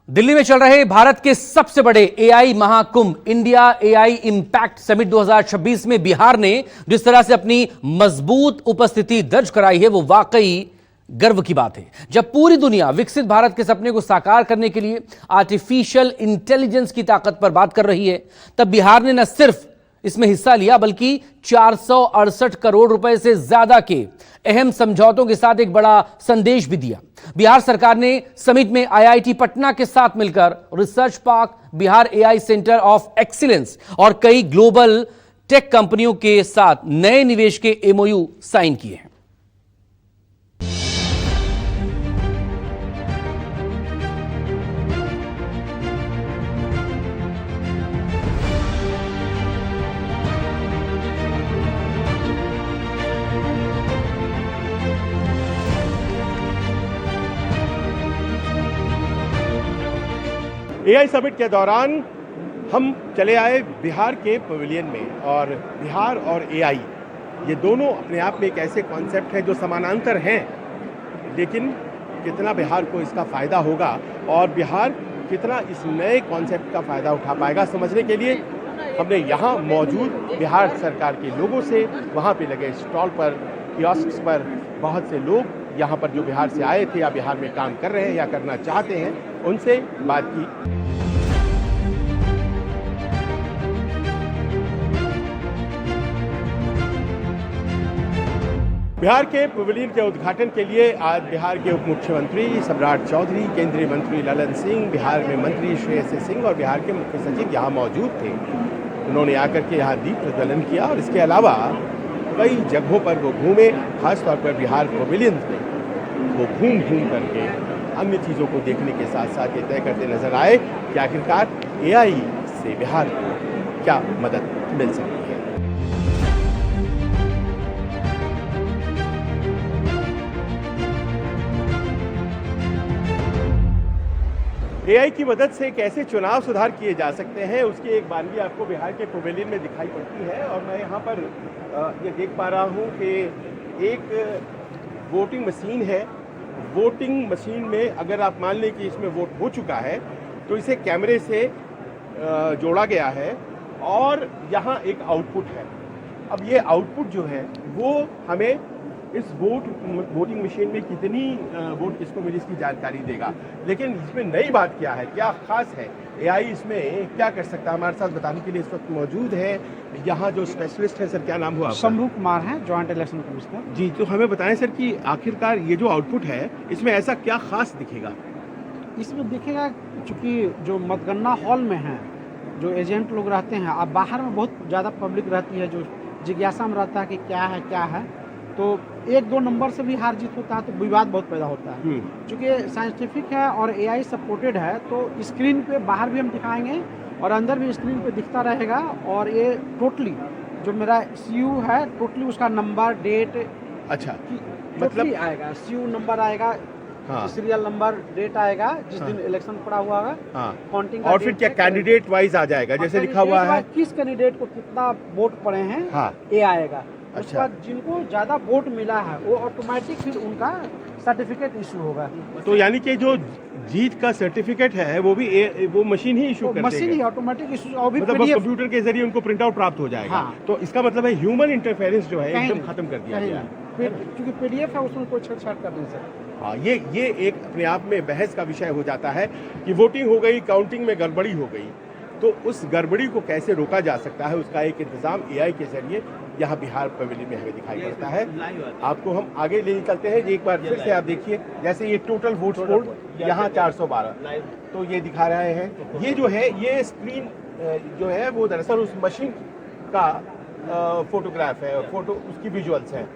दिल्ली में चल रहे भारत के सबसे बड़े AI Mahakumbh India AI impact summit 2026 में बिहार ने जिस तरह से अपनी मजबूत उपस्थिति दर्ज कराई है वो वाकई गर्व की बात है। जब पूरी दुनिया विकसित भारत के सपने को साकार करने के लिए आर्टिफिशियल इंटेलिजेंस की ताकत पर बात कर रही है, तब बिहार ने न सिर्फ इसमें हिस्सा लिया बल्कि 468 करोड़ रुपए से ज्यादा के अहम समझौतों के साथ एक बड़ा संदेश भी दिया। बिहार सरकार ने समिट में आईआईटी पटना के साथ मिलकर research park, Bihar AI centre of excellence और कई ग्लोबल टेक कंपनियों के साथ नए निवेश के एमओयू साइन किए हैं। एआई समिट के दौरान हम चले आए बिहार के पवेलियन में, और बिहार और एआई ये दोनों अपने आप में एक ऐसे कॉन्सेप्ट हैं जो समानांतर हैं, लेकिन कितना बिहार को इसका फ़ायदा होगा और बिहार कितना इस नए कॉन्सेप्ट का फ़ायदा उठा पाएगा, समझने के लिए हमने यहाँ मौजूद बिहार सरकार के लोगों से वहाँ पे लगे स्टॉल पर, कियोस्क पर बहुत से लोग यहाँ पर जो बिहार से आए थे या बिहार में काम कर रहे हैं या करना चाहते हैं, उनसे बात की। बिहार के पवेलियन के उद्घाटन के लिए आज बिहार के उप मुख्यमंत्री सम्राट चौधरी, केंद्रीय मंत्री ललन सिंह, बिहार में मंत्री श्रेयसी सिंह और बिहार के मुख्य सचिव यहाँ मौजूद थे। उन्होंने आकर के यहाँ दीप प्रज्वलन किया और इसके अलावा कई जगहों पर वो घूमे, खासतौर पर बिहार पवेलियन में वो घूम करके अन्य चीज़ों को देखने के साथ साथ ये तय करते नजर आए कि आखिरकार एआई से बिहार को क्या मदद मिल सकती है। एआई की मदद से कैसे चुनाव सुधार किए जा सकते हैं, उसकी एक बानगी आपको बिहार के पवेलियन में दिखाई पड़ती है। और मैं यहाँ पर ये देख पा रहा हूँ कि एक वोटिंग मशीन है। वोटिंग मशीन में अगर आप मान लें कि इसमें वोट हो चुका है तो इसे कैमरे से जोड़ा गया है और यहाँ एक आउटपुट है। अब ये आउटपुट जो है वो हमें इस वोटिंग मशीन में कितनी वोट किसको मिली इसकी जानकारी देगा। लेकिन इसमें नई बात क्या है, क्या खास है, एआई इसमें क्या कर सकता है, हमारे साथ बताने के लिए इस वक्त मौजूद है यहाँ जो स्पेशलिस्ट है। सर क्या नाम हुआ? शंभू कुमार हैं, जॉइंट इलेक्शन कमिश्नर। जी, तो हमें बताएं सर कि आखिरकार ये जो आउटपुट है इसमें ऐसा क्या खास दिखेगा? इसमें दिखेगा चूँकि जो मतगणना हॉल में हैं, जो एजेंट लोग रहते हैं, अब बाहर में बहुत ज़्यादा पब्लिक रहती है जो जिज्ञासा में रहता है कि क्या है, तो 1-2 नंबर से भी हार जीत होता है तो विवाद बहुत पैदा होता है। चूँकि साइंटिफिक है और एआई सपोर्टेड है तो स्क्रीन पे बाहर भी हम दिखाएंगे और अंदर भी स्क्रीन पे दिखता रहेगा। और ये टोटली जो मेरा सीयू है, टोटली उसका नंबर, डेट, अच्छा मतलब आएगा, सीयू नंबर आएगा, हाँ, सीरियल नंबर, डेट आएगा जिस दिन इलेक्शन पड़ा हुआ है, हाँ, काउंटिंग, और फिर क्या कैंडिडेट वाइज आ जाएगा, जैसे लिखा हुआ है किस कैंडिडेट को कितना वोट पड़े हैं, हाँ, ये आएगा। उसके बाद जिनको ज्यादा वोट मिला है वो ऑटोमेटिक फिर उनका सर्टिफिकेट इशू होगा। तो यानी कि जो जीत का सर्टिफिकेट है वो भी वो मशीन ही इशू कर देगा, मशीन ही ऑटोमेटिक इशू, और भी मतलब कंप्यूटर के जरिए उनको प्रिंट आउट प्राप्त हो जाएगा। हाँ। तो इसका मतलब है ह्यूमन इंटरफेरेंस जो है एकदम खत्म कर दिया गया है, क्योंकि पीडीएफ है उसमें कोई छेड़छाड़ कर नहीं सकता। हाँ, ये एक अपने आप में बहस का विषय हो जाता है कि वोटिंग हो गई, काउंटिंग में गड़बड़ी हो गई, तो उस गड़बड़ी को कैसे रोका जा सकता है, उसका एक इंतजाम एआई के जरिए यहाँ बिहार पवेलियन में हमें दिखाई पड़ता है। आपको हम आगे ले चलते हैं। एक बार फिर से आप देखिए, जैसे ये टोटल वोट पोल यहाँ 412 तो ये दिखा रहे हैं। ये जो है ये स्क्रीन जो है वो दरअसल उस मशीन का फोटोग्राफ है, फोटो उसकी विजुअल्स हैं।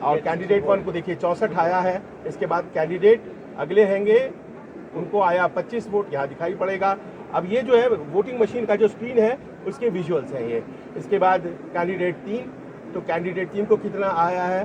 और कैंडिडेट 1 को देखिए 64 आया है। इसके बाद कैंडिडेट अगले हैंगे, उनको आया 25 वोट, यहाँ दिखाई पड़ेगा। अब ये जो है वोटिंग मशीन का जो स्क्रीन है उसके विजुअल्स हैं ये। इसके बाद कैंडिडेट 3, तो कैंडिडेट 3 को कितना आया है,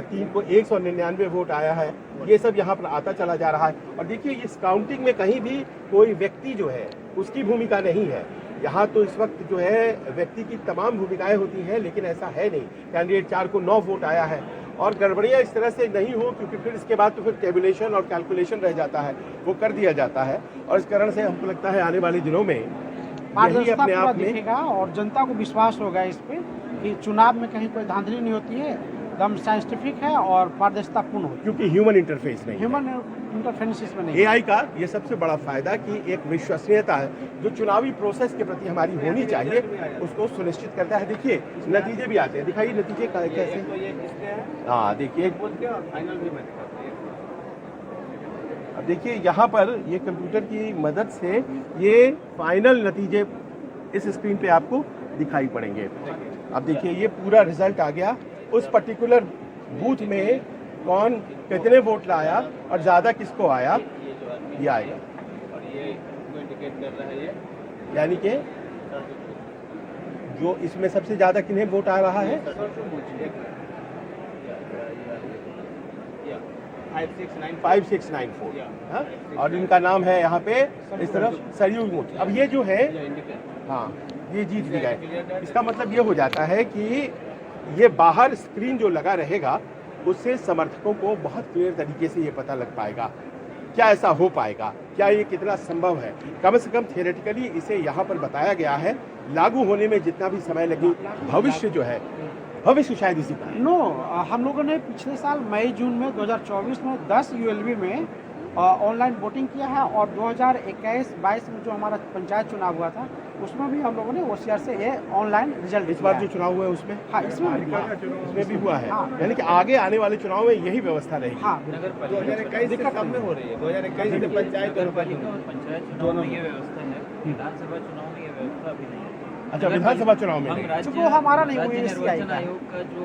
3 को 199 वोट आया है। ये सब यहाँ पर आता चला जा रहा है। और देखिए इस काउंटिंग में कहीं भी कोई व्यक्ति जो है उसकी भूमिका नहीं है। यहाँ तो इस वक्त जो है व्यक्ति की तमाम भूमिकाएं होती हैं, लेकिन ऐसा है नहीं। कैंडिडेट 4 को 9 वोट आया है और गड़बड़ियाँ इस तरह से नहीं हो, क्योंकि फिर इसके बाद तो फिर टेबुलेशन और कैलकुलेशन रह जाता है, वो कर दिया जाता है। और इस कारण से हमको लगता है आने वाले दिनों में यही पारदर्शिता अपने पूरा आप में दिखेगा और जनता को विश्वास होगा इस पे कि चुनाव में कहीं कोई धांधली नहीं होती है, एकदम साइंटिफिक है और पारदर्शिता पूर्ण होती क्योंकि ह्यूमन इंटरफेस नहीं है। है। ह्यूमन इंटरफेरेंस में नहीं है। एआई का ये सबसे बड़ा फायदा कि एक विश्वसनीयता है जो चुनावी प्रोसेस के प्रति हमारी होनी चाहिए, उसको सुनिश्चित करता है। देखिए नतीजे भी आते हैं, दिखाइए नतीजे कैसे। हाँ देखिए, अब देखिए यहाँ पर ये कंप्यूटर की मदद से ये फाइनल नतीजे इस स्क्रीन पे आपको दिखाई पड़ेंगे। अब देखिए ये पूरा रिजल्ट आ गया, उस पर्टिकुलर बूथ में कौन कितने वोट लाया और ज़्यादा किसको आया, ये आएगा। यानी कि जो इसमें सबसे ज़्यादा किन्हें वोट आ रहा है, 5694, हाँ? और इनका नाम है यहाँ पे इस तरफ सरयू मुखी। अब ये जो है, हाँ ये जीत भी गए। इसका मतलब ये हो जाता है कि ये बाहर स्क्रीन जो लगा रहेगा उससे समर्थकों को बहुत क्लियर तरीके से ये पता लग पाएगा। क्या ऐसा हो पाएगा, क्या ये कितना संभव है? कम से कम थियोरेटिकली इसे यहाँ पर बताया गया है। लागू होने में जितना भी समय लगे, भविष्य जो है, भविष्य शायद इसी का है। नो, हम लोगों ने पिछले साल मई जून में 2024 में 10 यूएलबी में ऑनलाइन वोटिंग किया है और 2021-22 में जो हमारा पंचायत चुनाव हुआ था उसमें भी हम लोगों ने ओसीआर से ये ऑनलाइन रिजल्ट इस बार जो चुनाव हुआ है उसमें, हाँ इसमें भी इसमें भी हुआ है। हाँ। यानी कि आगे आने वाले चुनाव में यही व्यवस्था रहेगी। हाँ 2021 से कम में हो रही है, 2021 से पंचायत चुनाव में ये व्यवस्था है, विधानसभा चुनाव में ये व्यवस्था अभी नहीं है। अच्छा, विधानसभा चुनाव में हम नहीं। राज्य वो हमारा नहीं, वो राज्य SCI निर्वाचन का है। आयोग का जो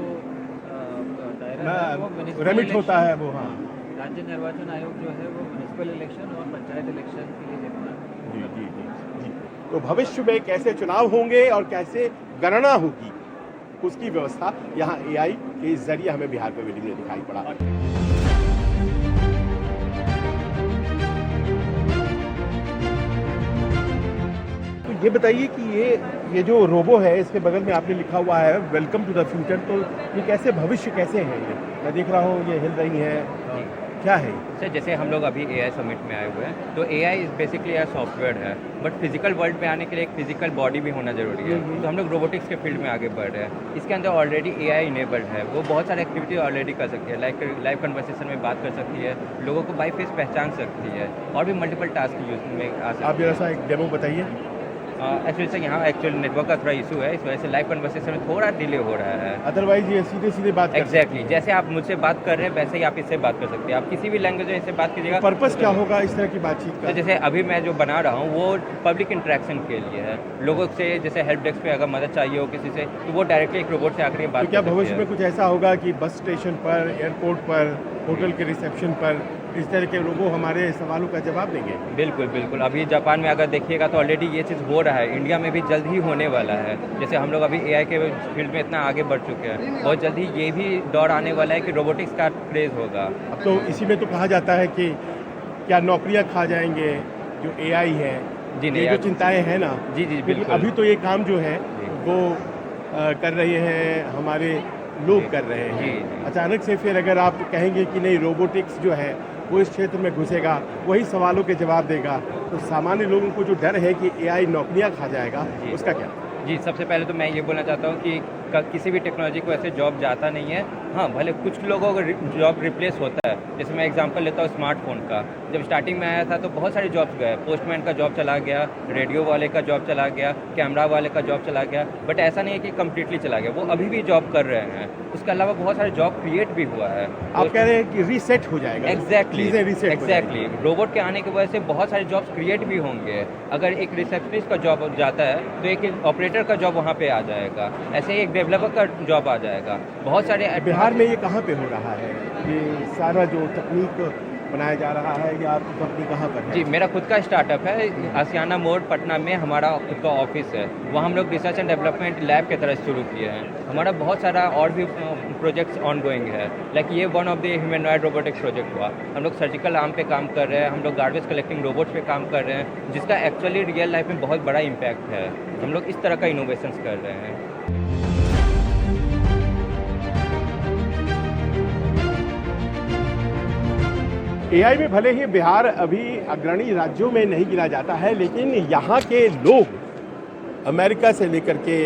दायरा है वो म्युनिसिपल रेमिट होता है वो, हाँ राज्य निर्वाचन आयोग जो है वो म्युनिसिपल इलेक्शन और पंचायत इलेक्शन के लिए जितना जी जी जी जी। तो भविष्य में कैसे चुनाव होंगे और कैसे गणना होगी उसकी व्यवस्था यहाँ एआई के जरिए हमें बिहार पवेलियन में दिखाई पड़ा। तो ये बताइए कि ये जो रोबो है इसके बगल में आपने लिखा हुआ है वेलकम टू द फ्यूचर, तो ये कैसे भविष्य कैसे है? ये मैं देख रहा हूँ ये हिल रही है, क्या है? सर जैसे हम लोग अभी एआई समिट में आए हुए हैं, तो एआई इज बेसिकली एक सॉफ्टवेयर है, बट फिजिकल वर्ल्ड में आने के लिए एक फिजिकल बॉडी भी होना जरूरी है। तो हम लोग रोबोटिक्स के फील्ड में आगे बढ़ रहे हैं। इसके अंदर ऑलरेडी एआई इनेबल्ड है, वो बहुत सारी एक्टिविटी ऑलरेडी कर सकती है, लाइक लाइव कन्वर्सेशन में बात कर सकती है, लोगों को बाई फेस पहचान सकती है और भी मल्टीपल टास्क यूज में आ सकती है। आप जरा सा एक डेमो बताइए। एक्चुअली सर यहाँ एक्चुअली नेटवर्क का थोड़ा इशू है, इस वजह से लाइव कन्वर्सेशन में थोड़ा डिले हो रहा है। अदरवाइज ये सीधे सीधे बात कर एग्जैक्टली जैसे आप मुझसे बात कर रहे हैं वैसे ही आप इससे बात कर सकते हैं। आप किसी भी लैंग्वेज में इससे बात कीजिएगा। पर्पस क्या होगा इस तरह की बातचीत तो का? जैसे अभी मैं जो बना रहा हूँ वो पब्लिक इंटरेक्शन के लिए है, लोगों से जैसे हेल्प डेस्क पे अगर मदद चाहिए हो किसी से तो वो डायरेक्टली एक रोबोट से आकर के बात तो क्या कर सकती भविष्य है। में कुछ ऐसा होगा कि बस स्टेशन पर, एयरपोर्ट पर, होटल के रिसेप्शन पर इस तरह के लोगों हमारे सवालों का जवाब देंगे? बिल्कुल बिल्कुल, अभी जापान में अगर देखिएगा तो ऑलरेडी ये चीज़ हो रहा है, इंडिया में भी जल्द ही होने वाला है। जैसे हम लोग अभी एआई के फील्ड में इतना आगे बढ़ चुके हैं, बहुत जल्द ही ये भी दौर आने वाला है कि रोबोटिक्स का क्रेज होगा। अब तो इसी में तो कहा जाता है कि क्या नौकरियां खा जाएंगे जो एआई है। जी नहीं ये जो चिंताएं हैं ना, जी जी क्योंकि बिल्कुल। अभी तो ये काम जो है जी। वो कर रहे हैं हमारे लोग कर रहे हैं। जी, जी। अचानक से फिर अगर आप कहेंगे कि नहीं रोबोटिक्स जो है वो इस क्षेत्र में घुसेगा, वही सवालों के जवाब देगा, तो सामान्य लोगों को जो डर है कि एआई नौकरियां खा जाएगा, जी। उसका क्या? जी सबसे पहले तो मैं ये बोलना चाहता हूँ कि किसी भी टेक्नोलॉजी को ऐसे जॉब जाता नहीं है। हाँ भले कुछ लोगों का जॉब रिप्लेस होता है, जैसे मैं एग्जांपल लेता हूँ स्मार्टफोन का। जब स्टार्टिंग में आया था तो बहुत सारे जॉब्स गए, पोस्टमैन का जॉब चला गया, रेडियो वाले का जॉब चला गया, कैमरा वाले का जॉब चला गया, बट ऐसा नहीं है कि कम्प्लीटली चला गया, वो अभी भी जॉब कर रहे हैं। उसके अलावा बहुत सारे जॉब क्रिएट भी हुआ है। आप कह रहे हैं कि रीसेट हो जाएगा, एग्जैक्टली चीजें रीसेट हो जाएंगी। एग्जैक्टली, रोबोट के आने की वजह से बहुत सारे जॉब्स क्रिएट भी होंगे। अगर एक रिसेप्शनिस्ट का जॉब जाता है तो एक ऑपरेटर का जॉब वहाँ पे आ जाएगा, ऐसे ही एक डेवलपर का जॉब आ जाएगा। बहुत सारे बिहार में ये कहाँ पे हो रहा है, ये सारा जो तकनीक बनाया जा रहा है, या आपकी कंपनी कहाँ पर है? जी मेरा खुद का स्टार्टअप है, आसियाना मोड़ पटना में हमारा खुद का ऑफिस है। वहाँ हम लोग रिसर्च एंड डेवलपमेंट लैब की तरह शुरू किए हैं। हमारा बहुत सारा और भी प्रोजेक्ट्स ऑन गोइंग है, लाइक ये one of the humanoid robotics project हुआ। हम लोग सर्जिकल आर्म पे काम कर रहे हैं, हम लोग गार्बेज कलेक्टिंग रोबोट्स पे काम कर रहे हैं, जिसका एक्चुअली रियल लाइफ में बहुत बड़ा इम्पैक्ट है। हम लोग इस तरह का इनोवेशंस कर रहे हैं। एआई में भले ही बिहार अभी अग्रणी राज्यों में नहीं गिना जाता है, लेकिन यहाँ के लोग अमेरिका से लेकर के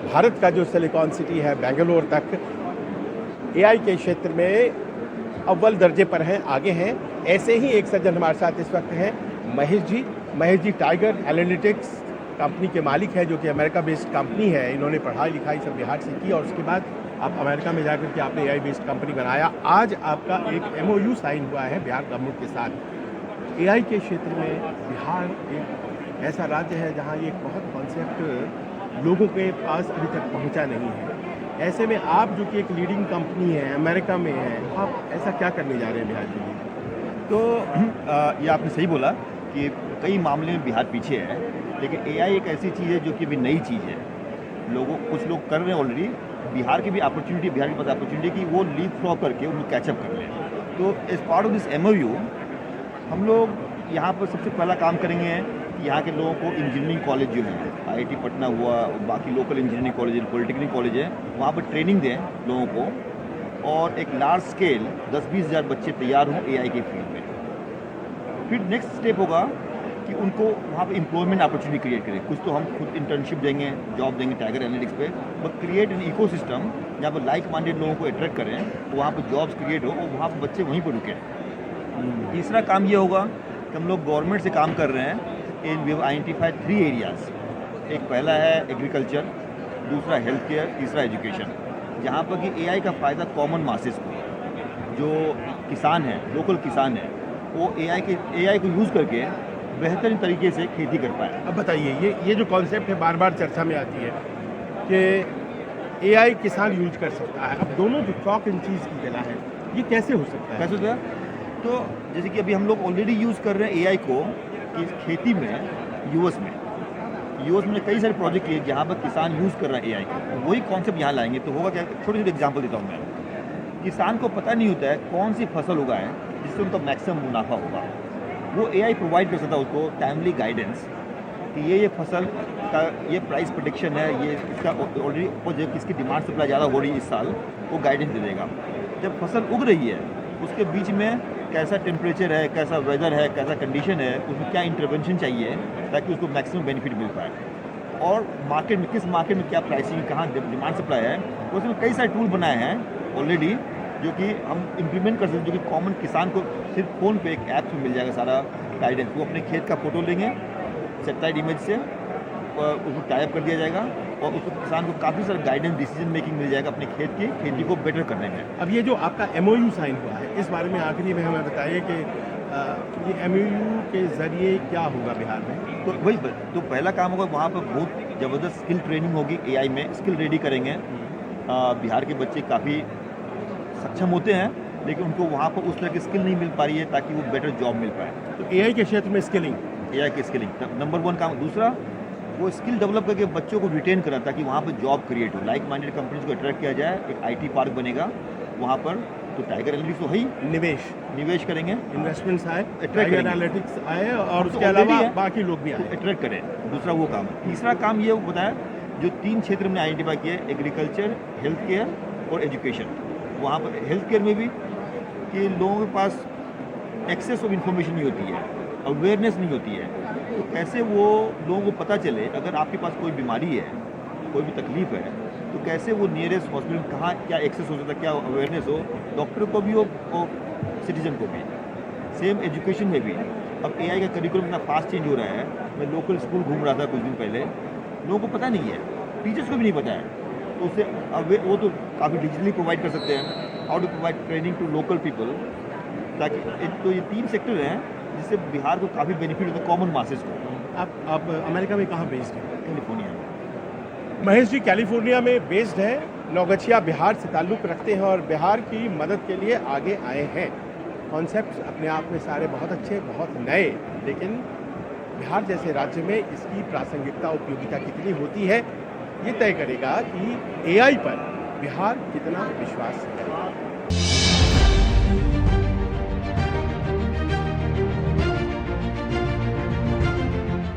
भारत का जो सिलिकॉन सिटी है बेंगलोर तक एआई के क्षेत्र में अव्वल दर्जे पर हैं, आगे हैं। ऐसे ही एक सज्जन हमारे साथ इस वक्त हैं, Mahesh ji tiger analytics company के मालिक हैं, जो कि अमेरिका बेस्ड कंपनी है। इन्होंने पढ़ाई लिखाई सब बिहार से की और उसके बाद आप अमेरिका में जाकर के आपने एआई बेस्ड कंपनी बनाया। आज आपका एक MOU साइन हुआ है बिहार गवर्नमेंट के साथ। एआई के क्षेत्र में बिहार एक ऐसा राज्य है जहां ये बहुत कॉन्सेप्ट लोगों के पास अभी तक पहुंचा नहीं है। ऐसे में आप जो कि एक लीडिंग कंपनी है, अमेरिका में है, आप ऐसा क्या करने जा रहे हैं बिहार के लिए? तो ये आपने सही बोला कि कई मामले में बिहार पीछे है, लेकिन एआई एक ऐसी चीज़ है जो कि अभी नई चीज़ है। कुछ लोग कर रहे हैं ऑलरेडी। बिहार की भी अपॉर्चुनिटी, बिहार के पास अपॉर्चुनिटी कि वो लीप फ्रॉग करके उनको कैचअप कर लें। तो as part of this MOU हम लोग यहाँ पर सबसे पहला काम करेंगे कि यहाँ के लोगों को इंजीनियरिंग कॉलेज जो है, IIT पटना हुआ, बाकी local engineering college, polytechnic college है, वहाँ पर ट्रेनिंग दें लोगों को और एक लार्ज स्केल 10-20 हज़ार बच्चे तैयार हों एआई के फील्ड में। फिर नेक्स्ट स्टेप होगा कि उनको वहाँ पे एम्प्लॉयमेंट अपॉर्चुनिटी क्रिएट करें। कुछ तो हम खुद इंटर्नशिप देंगे, जॉब देंगे टाइगर एनालिटिक्स पे, बट क्रिएट एन इकोसिस्टम जहाँ पर लाइक माइंडेड लोगों को अट्रैक्ट करें, तो वहाँ पर जॉब्स क्रिएट हो और वहाँ पर बच्चे वहीं पर रुकें। तीसरा काम ये होगा कि हम लोग गवर्नमेंट से काम कर रहे हैं इन वी हैव आइडेंटिफाइड 3 एरियाज़। एक पहला है एग्रीकल्चर, दूसरा हेल्थ केयर, तीसरा एजुकेशन, जहाँ पर कि एआई का फ़ायदा कॉमन मासेस को, जो किसान हैं, लोकल किसान हैं, वो एआई को यूज़ करके बेहतरीन तरीके से खेती कर पाए। अब बताइए, ये जो कॉन्सेप्ट है बार बार चर्चा में आती है कि एआई किसान यूज कर सकता है, अब दोनों जो चॉक इन चीज़ की कला है, ये कैसे हो सकता है? कैसे होता है? तो जैसे कि अभी हम लोग ऑलरेडी यूज़ कर रहे हैं एआई को कि खेती में यूएस में कई सारे प्रोजेक्ट किए जहाँ पर किसान यूज़ कर रहा है एआई को। वही कॉन्सेप्ट यहाँ लाएंगे तो होगा क्या? छोटे छोटे एग्जांपल देता हूँ मैं। किसान को पता नहीं होता है कौन सी फसल उगाएं जिससे उनका मैक्सिमम मुनाफा होगा। वो एआई प्रोवाइड कर सकता है उसको टाइमली गाइडेंस कि ये फसल का ये प्राइस प्रेडिक्शन है, ये इसका ऑलरेडी किसकी डिमांड सप्लाई ज़्यादा हो रही है इस साल, वो गाइडेंस दे देगा। जब फसल उग रही है उसके बीच में कैसा टेम्परेचर है, कैसा वेदर है, कैसा कंडीशन है, उसमें क्या इंटरवेंशन चाहिए ताकि उसको मैक्सिमम बेनिफिट मिल पाए, और मार्केट में किस मार्केट में क्या प्राइसिंग, कहाँ डिमांड सप्लाई है। उसमें कई सारे टूल बनाए हैं ऑलरेडी जो कि हम इम्प्लीमेंट कर सकते हैं, जो कि कॉमन किसान को सिर्फ फ़ोन पे एक ऐप में मिल जाएगा सारा गाइडेंस। वो अपने खेत का फोटो लेंगे सैटेलाइट इमेज से और उसको टाइप कर दिया जाएगा और उसको किसान को काफ़ी सारा गाइडेंस, डिसीजन मेकिंग मिल जाएगा अपने खेत की खेती को बेटर करने में। अब ये जो आपका MOU साइन हुआ है, इस बारे में आखिरी में हमें बताइए कि ये MOU के ज़रिए क्या होगा बिहार में? तो वही तो पहला काम होगा, वहाँ पर बहुत ज़बरदस्त स्किल ट्रेनिंग होगी एआई में, स्किल रेडी करेंगे। बिहार के बच्चे काफ़ी सक्षम होते हैं लेकिन उनको वहाँ पर उस तरह की स्किल नहीं मिल पा रही है ताकि वो बेटर जॉब मिल पाए। तो एआई के क्षेत्र में स्किलिंग, एआई की स्किलिंग नंबर 1 काम। दूसरा, वो स्किल डेवलप करके बच्चों को रिटेन करा ताकि वहाँ पर जॉब क्रिएट हो, लाइक माइंडेड कंपनीज को अट्रैक्ट किया जाए। एक IT पार्क बनेगा वहाँ पर, तो टाइगर एनालिटिक्स तो है ही, निवेश करेंगे, इन्वेस्टमेंट्स आए, टाइगर एनालिटिक्स आए और उसके अलावा बाकी लोग भी आए, अट्रैक्ट करें। दूसरा वो काम है। तीसरा काम ये बताया जो 3 क्षेत्र में आइडेंटिफाई किए, एग्रीकल्चर, हेल्थ केयर और एजुकेशन। वहाँ पर हेल्थ केयर में भी कि लोगों के पास एक्सेस ऑफ इन्फॉर्मेशन नहीं होती है, अवेयरनेस नहीं होती है, तो कैसे वो लोगों को पता चले अगर आपके पास कोई बीमारी है, कोई भी तकलीफ है, तो कैसे वो नियरेस्ट हॉस्पिटल कहाँ क्या एक्सेस हो सकता है, क्या अवेयरनेस हो डॉक्टर को भी हो और सिटीजन को भी। सेम एजुकेशन में भी अब एआई का करिकुलम इतना फास्ट चेंज हो रहा है। मैं लोकल स्कूल घूम रहा था कुछ दिन पहले, लोगों को पता नहीं है, टीचर्स को भी नहीं पता है, तो उससे अब वो तो काफ़ी डिजिटली प्रोवाइड कर सकते हैं, how to provide training to local people, ताकि तो ये 3 सेक्टर हैं जिससे बिहार को काफ़ी बेनिफिट होता है कॉमन मासेस को। आप अमेरिका में कहाँ बेस्ड हैं? कैलिफोर्निया में। महेश जी कैलिफोर्निया में बेस्ड है, नौगछिया बिहार से ताल्लुक़ रखते हैं और बिहार की मदद के लिए आगे आए हैं। कॉन्सेप्ट्स अपने आप में सारे बहुत अच्छे, बहुत नए, लेकिन बिहार जैसे राज्य में इसकी प्रासंगिकता, उपयोगिता कितनी होती है, ये तय करेगा कि एआई पर बिहार कितना विश्वास है।